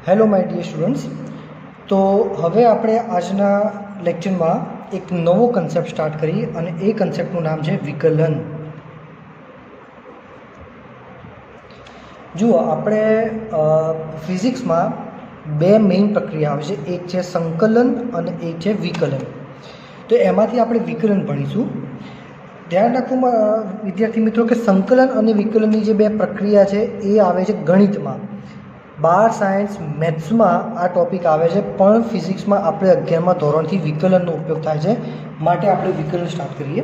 Hello my dear students. તો હવે આપણે આજના લેક્ચરમાં એક નવો કન્સેપ્ટ સ્ટાર્ટ કરી અને એ કન્સેપ્ટનું નામ છે વિકલન. જુઓ, આપણે ફિઝિક્સમાં બે મેઇન પ્રક્રિયા આવે છે, એક છે સંકલન અને એક છે વિકલન. તો એમાંથી આપણે વિકલન ભણીશું. ધ્યાન રાખવું વિદ્યાર્થી મિત્રો કે સંકલન અને વિકલનની જે બે પ્રક્રિયા છે એ આવે છે ગણિતમાં. 12 સાયન્સ મેથ્સમાં આ ટૉપિક આવે છે, પણ ફિઝિક્સમાં આપણે 11મા ધોરણથી વિકલનનો ઉપયોગ થાય છે, માટે આપણે વિકલન સ્ટાર્ટ કરીએ.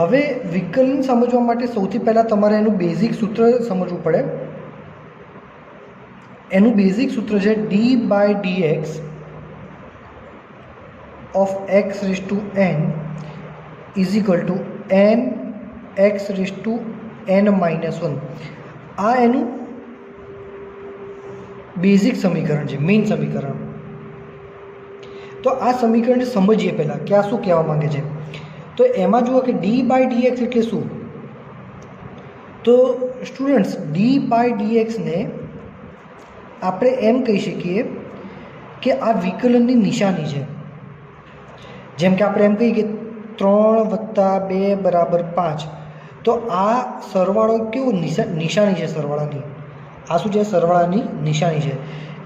હવે વિકલન સમજવા માટે સૌથી પહેલાં તમારે એનું બેઝિક સૂત્ર સમજવું પડે. એનું બેઝિક સૂત્ર છે d/dx of x raised to n is equal to n x raised to n-1. આ એનું બેઝિક સમીકરણ છે, મેઇન સમીકરણ. તો આ સમીકરણને સમજીએ પહેલાં કે આ શું કહેવા માંગે છે. તો એમાં જુઓ કે d/dx એટલે શું. તો સ્ટુડન્ટ્સ, d/dxને આપણે એમ કહી શકીએ કે આ વિકલનની નિશાની છે. જેમ કે આપણે એમ કહીએ કે 3 + 2 = 5. તો આ સરવાળો કેવો નિશાની છે સરવાળાની. આ શું છે? સરવાળાની નિશાની છે.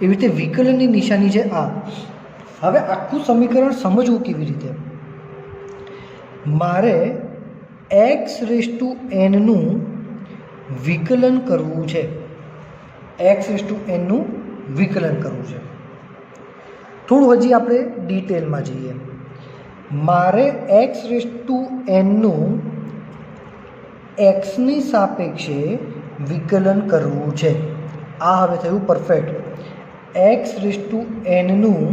એવી રીતે વિકલનની નિશાની છે આ. હવે આખું સમીકરણ સમજવું કેવી રીતે. મારે x raised to n નું વિકલન કરવું છે. x raised to n નું વિકલન કરવું છે. થોડું હજી આપણે ડિટેલમાં જઈએ. મારે x raised to n નું x ની સાપેક્ષે વિકલન કરવું છે. આ હવે થયું perfect. x raised to n નું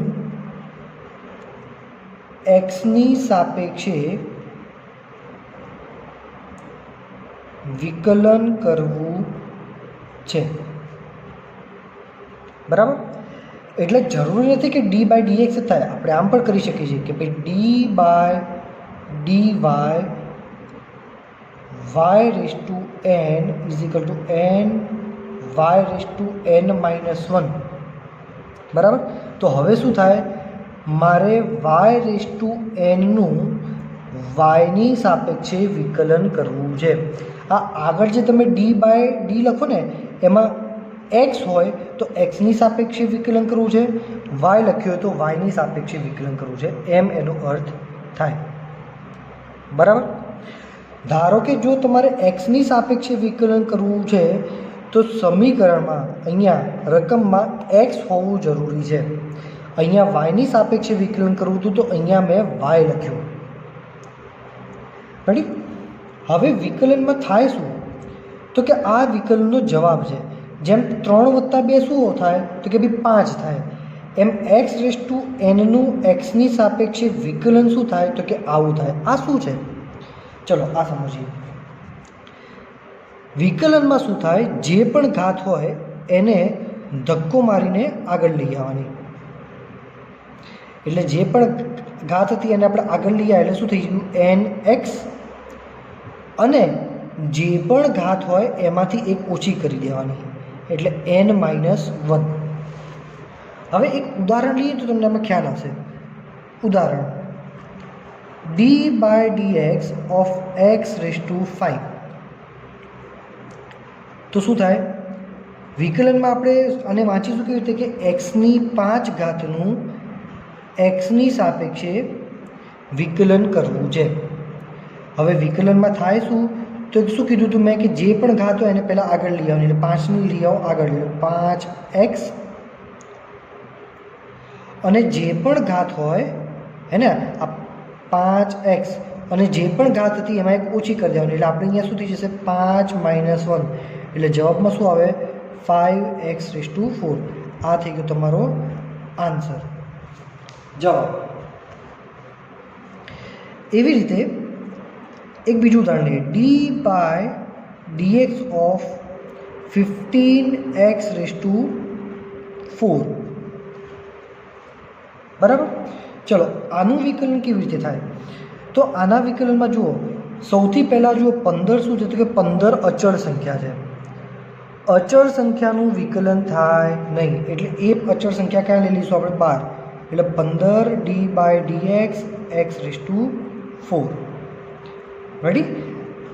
x ની સાપેક્ષે વિકલન કરવું છે. બરાબર? એટલે જરૂરી નથી કે d/dx થાય. આપણે આમ પણ કરી શકીએ છીએ કે ભાઈ d/dy y raised to n is equal to n y raised to n-1. બરાબર? તો હવે શું થાય? મારે y raised to n નું y ની સાપેક્ષે વિકલન કરવું છે. આ આગળ જે તમે d/d લખો ને, એમાં x હોય તો x ની સાપેક્ષે વિકલન કરવું છે, y લખ્યું હોય તો y ની સાપેક્ષે વિકલન કરવું છે, એમ એનો અર્થ થાય. બરાબર? ધારો કે જો તમારે x ની સાપેક્ષે વિકલન કરવું છે તો સમીકરણમાં અહીંયા રકમમાં x હોવું જરૂરી છે. અહીંયા y ની સાપેક્ષે વિકલન કરવું હતું તો અહીંયા મેં y લખ્યું. રેડી? હવે વિકલનમાં થાય શું? તો કે આ વિકલનનો જવાબ છે. જેમ 3 + 2 શું થાય? તો કે ભાઈ 5 થાય. એમ x raised to n નું x ની સાપેક્ષે વિકલન શું થાય? તો કે આવું થાય. આ શું છે? ચલો આ સમજીએ. વિકલનમાં શું થાય? જે પણ ઘાત હોય એને ધક્કો મારીને આગળ લઈ આવવાની. એટલે જે પણ ઘાત હતી એને આપણે આગળ લઈ આવ્યા એટલે શું થઈ ગયું? nx. અને જે પણ ઘાત હોય એમાંથી એક ઓછી કરી દેવાની એટલે n-1. હવે એક ઉદાહરણ લઈએ તો તમને આમાં ખ્યાલ આવશે. ઉદાહરણ d/dx of x raised to 5. તો શું થાય? વિકલનમાં આપણે આને વાંચીશું કેવી રીતે કે x ની 5 ઘાતનું x ની સાપેક્ષે વિકલન કરવું છે. હવે વિકલનમાં થાય શું? તો શું કીધું હતું મેં કે જે પણ ઘાત હોય એને પહેલાં આગળ લઈ આવવાની. એટલે 5ની લઈ આવો આગળ લઈ આવો, 5x. અને જે પણ ઘાત હોય હે ને, આ 5x અને જે પણ ઘાત હતી એમાં એક ઓછી કરી દેવાની. એટલે આપણે અહીંયા શું થઈ જશે? 5-1. એટલે જવાબમાં શું આવે? 5x raised to 4. આ થઈ ગયો તમારો આન્સર, જવાબ. એવી રીતે એક બીજું ઉદાહરણ લઈએ. d/dx of 15x raised to 4. બરાબર? ચલો આનું વિકલન કેવી રીતે થાય? તો આના વિકલનમાં જુઓ, સૌથી પહેલાં જુઓ 15 શું છે? તો કે 15 અચળ સંખ્યા છે. અચળ સંખ્યાનું વિકલન થાય નહીં, એટલે એ અચળ સંખ્યા ક્યાં લઈ લઈશું આપણે? 12, એટલે 15d/dx(x⁴). રેડી?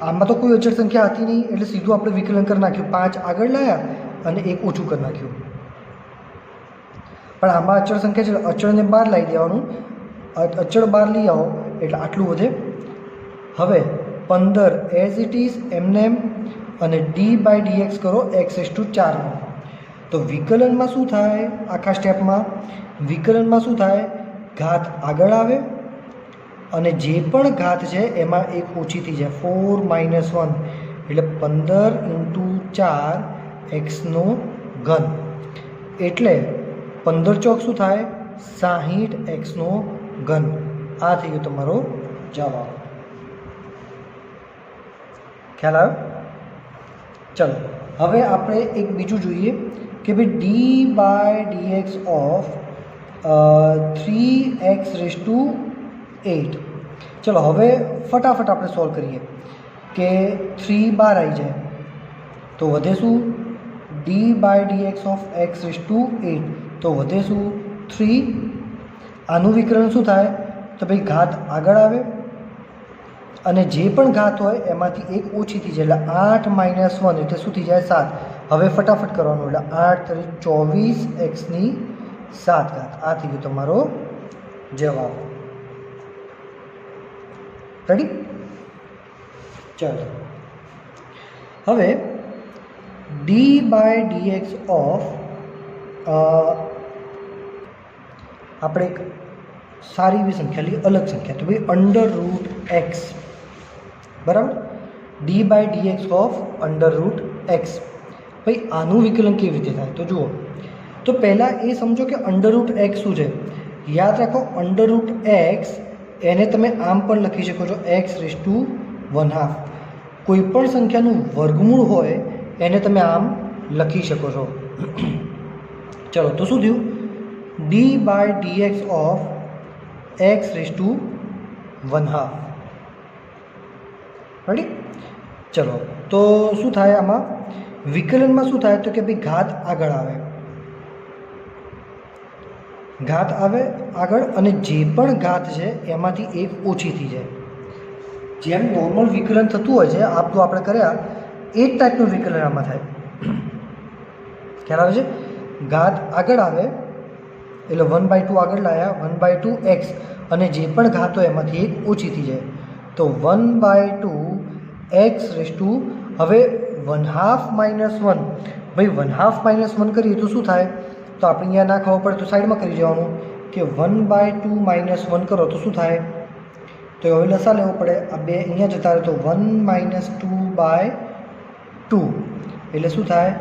આમાં તો કોઈ અચળ સંખ્યા હતી નહીં, એટલે સીધું આપણે વિકલન કરી નાખ્યું. 5 આગળ લાવ્યા અને 1 ઓછું કરી નાખ્યું. પણ આમાં અચળ સંખ્યા છે, અચળને 12 લાવી દેવાનું. અચળ 12 લઈ આવો એટલે આટલું વધે. હવે 15 એઝ ઇટ ઇઝ એમને એમ, અને d/dx કરો x⁴. તો વિકલનમાં શું થાય? આખા સ્ટેપમાં વિકલનમાં શું થાય? ઘાત આગળ આવે અને જે પણ ઘાત છે એમાં એક ઓછી થઈ જાય. 4 - 1 એટલે 15 × 4 x3, એટલે 15 ચોક શું થાય? 60 x3. આ થઈ ગયો તમારો જવાબ. ખ્યાલ આવ્યો? ચલો હવે આપણે એક બીજું જોઈએ કે ભાઈ d/dx ઓફ 3x⁸. ચલો હવે ફટાફટ આપણે સોલ્વ કરીએ કે 3 બહાર આવી જાય તો વધે શું? d/dx of x⁸. તો વધે શું? 3. આનું વિકલન શું થાય? તો ભાઈ ઘાત આગળ આવે અને જે પણ ઘાત હોય એમાંથી એક ઓછી થઈ જાય, એટલે 8 - 1 એટલે શું થઈ જાય? 7. હવે ફટાફટ કરવાનું, એટલે 8 × 24 x⁻⁷. આ થઈ ગયો તમારો જવાબ. રેડી? ચાલો હવે d/dx ઓફ આપણે એક સારી એવી સંખ્યા લઈએ, અલગ સંખ્યા, તો ભાઈ √x. બરાબર? d/dx of √x. ભાઈ આનું વિકલન કેવી રીતે થાય? તો જુઓ, તો પહેલાં એ સમજો કે √x શું છે. યાદ રાખો, √x એને તમે આમ પણ લખી શકો છો, x⁻². કોઈ પણ સંખ્યાનું વર્ગમૂળ હોય એને તમે આમ લખી શકો છો. ચલો તો શું થયું? d/dx of x⁻². રેડી? ચલો તો શું થાય આમાં? વિકલનમાં શું થાય? તો કે ભાઈ ઘાત આગળ આવે, ઘાત આવે આગળ, અને જે પણ ઘાત છે એમાંથી એક ઓછી થઈ જાય. જેમ નોર્મલ વિકલન થતું હોય છે, આપણું આપણે કર્યા એ જ ટાઈપનું વિકલન આમાં થાય. ખ્યાલ આવે છે? ઘાત આગળ આવે એટલે 1/2 આગળ લાવ્યા, 1/2x, અને જે પણ ઘાત હોય એમાંથી એક ઓછી થઈ જાય. તો 1/2x⁻². હવે 1/2 - 1, ભાઈ 1/2 - 1 કરીએ તો શું થાય? તો આપણે અહીંયા ના ખબર પડે તો સાઈડમાં કરી દેવાનું કે 1/2 - 1 કરો તો શું થાય? તો હવે લસા લેવો પડે. આ બે અહીંયા જતા રહે તો 1 - 2/2 એટલે શું થાય?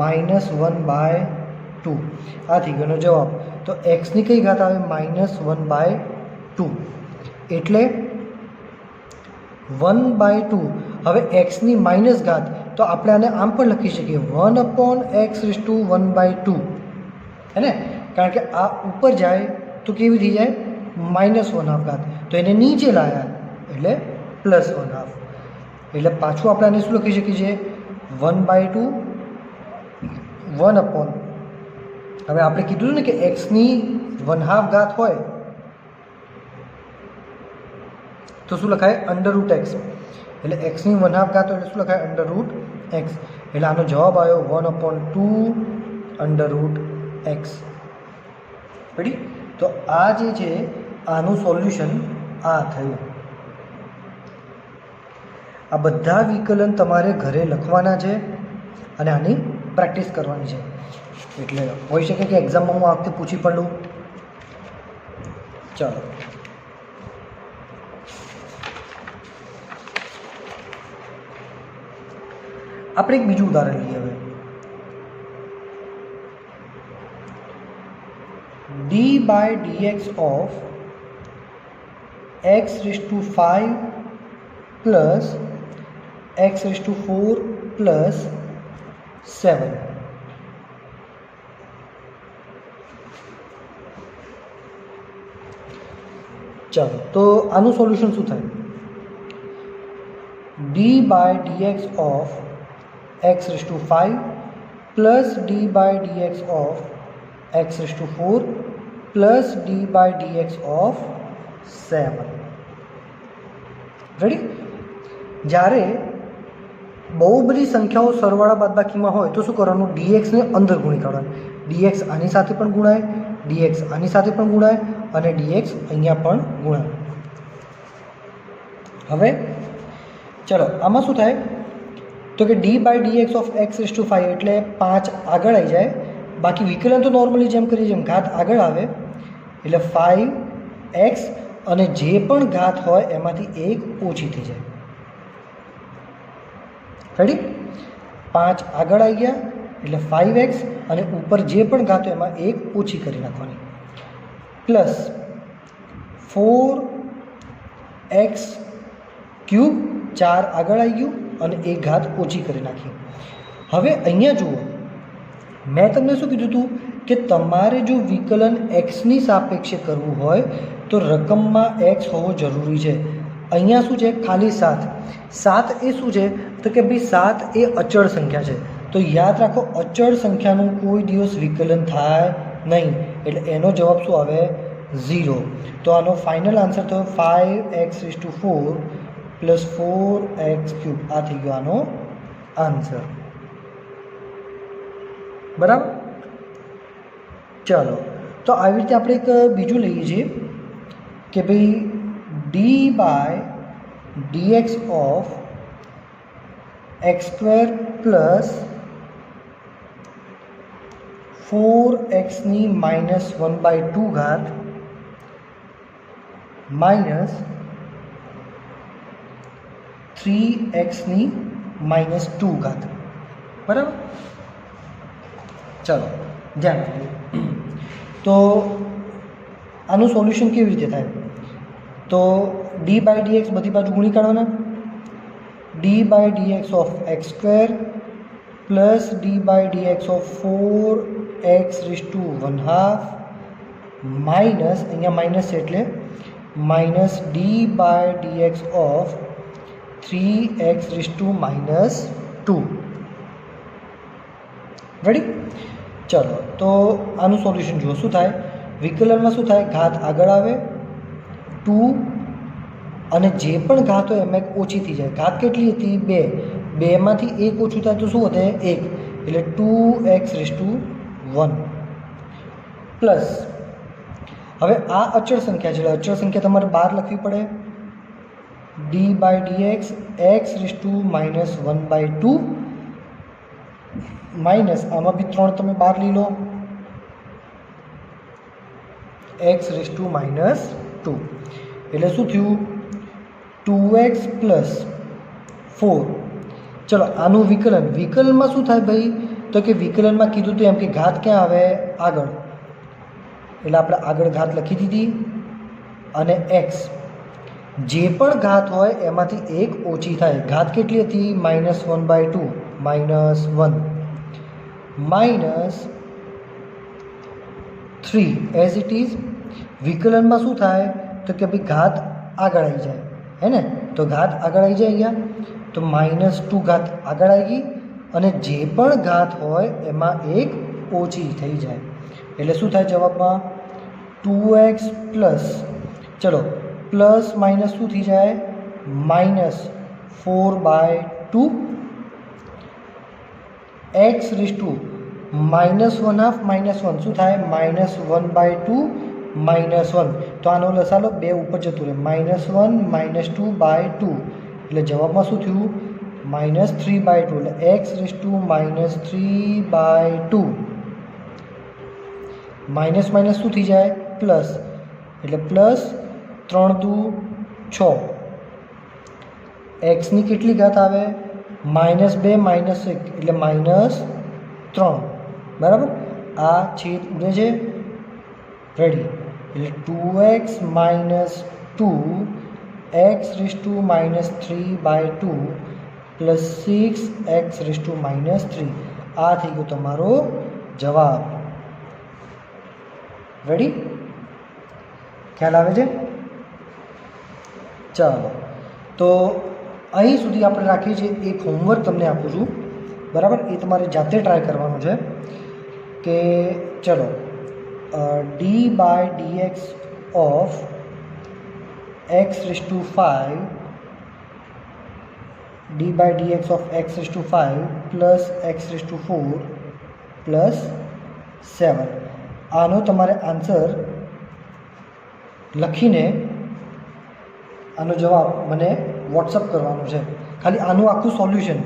-1/2. આ થઈ ગયોનો જવાબ. તો એક્સની કઈ ઘાત આવે? -1/2. એટલે 1/2. હવે એક્સની માઇનસ ઘાત, તો આપણે આને આમ પણ લખી શકીએ 1/x⁻², હે ને? કારણ કે આ ઉપર જાય તો કેવી થઈ જાય? -1/2 ઘાત. તો એને નીચે લાવ્યા એટલે +1/2. એટલે પાછું આપણે આને શું લખી શકીએ છીએ? 1/2 1/. હવે આપણે કીધું ને કે એક્સની 1/2 ઘાત હોય તો શું લખાય? √x. એટલે એક્સની 1/2 ઘાત હોય એટલે શું લખાય? √x. એટલે આનો જવાબ આવ્યો 1/2 √x. રેડી? તો આ જે છે આનું સોલ્યુશન આ થયું. આ બધા વિકલન તમારે ઘરે લખવાના છે અને આની પ્રેક્ટિસ કરવાની છે. એટલે હોઈ શકે કે એક્ઝામમાં હું આ વખતે પૂછી પણ લઉં. ચાલો આપણે એક બીજું ઉદાહરણ લઈએ. હવે d/dx of x⁵ plus x⁴ plus 7. ચાલો તો આનું સોલ્યુશન શું થાય? d/dx of x raise to 5 plus d by d x of x raise to 4 plus d by d x of 7. Ready? જ્યારે બહુ બધી સંખ્યાઓ સરવાળા બાદબાકીમાં હોય તો શું કરવાનું? ડીએક્સને અંદર ગુણી કાઢવાનું. ડીએક્સ આની સાથે પણ ગુણાય, ડીએક્સ આની સાથે પણ ગુણાય અને ડીએક્સ અહીંયા પણ ગુણાય. હવે ચલો આમાં શું થાય તો કે d by D x of x raise to 5 એટલે 5 આગળ આવી જાય. બાકી વિકલન તો નોર્મલી જેમ કરીએ જેમ ઘાત આગળ આવે એટલે 5x અને જે પણ ઘાત હોય એમાંથી એક ઓછી થઈ જાય. રેડી? 5 આગળ આવી ગયા એટલે 5x અને ઉપર જે પણ ઘાત હોય એમાં એક ઓછી કરી નાખવાની. પ્લસ 4x ક્યુબ 4 આગળ આવી ગયું અને એક ઘાત ઓછી કરી નાખી. હવે અહીંયા જુઓ, મેં તમને શું કીધું હતું કે તમારે જો વિકલન એક્સની સાપેક્ષે કરવું હોય તો રકમમાં એક્સ હોવો જરૂરી છે. અહીંયા શું છે? ખાલી 7. 7 એ શું છે તો કે ભાઈ 7 એ અચળ સંખ્યા છે. તો યાદ રાખો, અચળ સંખ્યાનું કોઈ દિવસ વિકલન થાય નહીં. એટલે એનો જવાબ શું આવે? 0. તો આનો ફાઇનલ આન્સર થયો 5x raise to 4 plus 4x cube. આ થઈ ગયો આનો આન્સર. બરાબર? ચાલો, તો આવી રીતે આપણે એક બીજું લઈએ છીએ કે ભાઈ D by D x of x square plus 4xની -1/2 ઘાત માઇનસ 3xની -2 ઘાત. બરાબર? ચાલો ધ્યાન રાખજો. તો આનું સોલ્યુશન કેવી રીતે થાય? તો ડી બાય ડી એક્સ બધી બાજુ ગુણી કાઢવાના. D by D x of x square plus d by D x of 4x raise to 1/2 minus, અહીંયા માઇનસ છે એટલે minus d by D x of 3x raise to -2. Ready? ચલો, તો આનું સોલ્યુશન જુઓ શું થાય. વિકલનમાં શું થાય? ઘાત આગળ આવે 2 અને જે પણ ઘાત હોય એમાં એક ઓછી થઈ જાય. ઘાત કેટલી હતી? 2. 2માંથી એક ઓછું થાય તો શું વધે? 1. એટલે 2x રેસ ટુ 1 પ્લસ, હવે આ અચળ સંખ્યા છે એટલે અચળ સંખ્યા તમારે બહાર લખવી પડે. D by D x x raise to -1/2 minus આમાં બી 3 તમે બહાર લઈ લો, x રેસ ટુ -2. એટલે શું થયું? 2x plus 4. ચલો આનું વિકલન. વિકલનમાં શું થાય ભાઈ? તો કે વિકલનમાં કીધું તો એમ કે ઘાત ક્યાં આવે? આગળ. એટલે આપણે આગળ ઘાત લખી દીધી અને x જે પણ ઘાત હોય એમાંથી એક ઓછી થાય. ઘાત કેટલી હતી? -1/2 -1 માઇનસ 3 એઝ ઇટ ઇઝ. વિકલનમાં શું થાય તો કે ભાઈ ઘાત આગળ આવી જાય, હે ને? તો ઘાત આગળ આવી જાય અહીંયા, તો -2 ઘાત આગળ આવી ગઈ અને જે પણ ઘાત હોય એમાં એક ઓછી થઈ જાય. એટલે શું થાય જવાબમાં? 2x પ્લસ, ચલો પ્લસ માઇનસ શું થઈ જાય? -4/2 x રેસ ટુ -1/2 શું થાય? -1/2 -1. તો આનો લસાલો 2 ઉપર જતું રહે. -1 -2/2 એટલે જવાબમાં શું થયું? -3/2. એટલે x raise to -3/2 minus minus શું થઈ જાય? પ્લસ. એટલે પ્લસ 3 દુ 6. એક્સની કેટલી ઘાત આવે? -2 -1 એટલે -3. બરાબર? આ છેદ ઉડે છે. રેડી? એટલે 2x - 2 x raise to -3/2 plus 6x raise to -3. આ થઈ ગયો તમારો જવાબ. રેડી? ખ્યાલ આવે છે? ચાલો, તો અહીં સુધી આપણે રાખીએ છીએ. એક હોમવર્ક તમને આપું છું બરાબર, એ તમારે જાતે ટ્રાય કરવાનું છે કે ચલો d/dx of x⁵ d/dx of x⁵ plus x⁴ plus 7, આનો તમારે આન્સર લખીને આનો જવાબ મને વોટ્સઅપ કરવાનો છે. ખાલી આનું આખું સોલ્યુશન,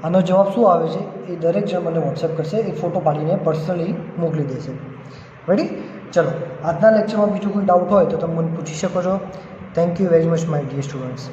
આનો જવાબ શું આવે છે એ દરેક જણ મને વોટ્સઅપ કરશે, એક ફોટો પાડીને પર્સનલી મોકલી દેશે. રેડી? ચલો, આજના લેક્ચરમાં બીજું કોઈ ડાઉટ હોય તો તમે મને પૂછી શકો છો. Thank you very much my dear students.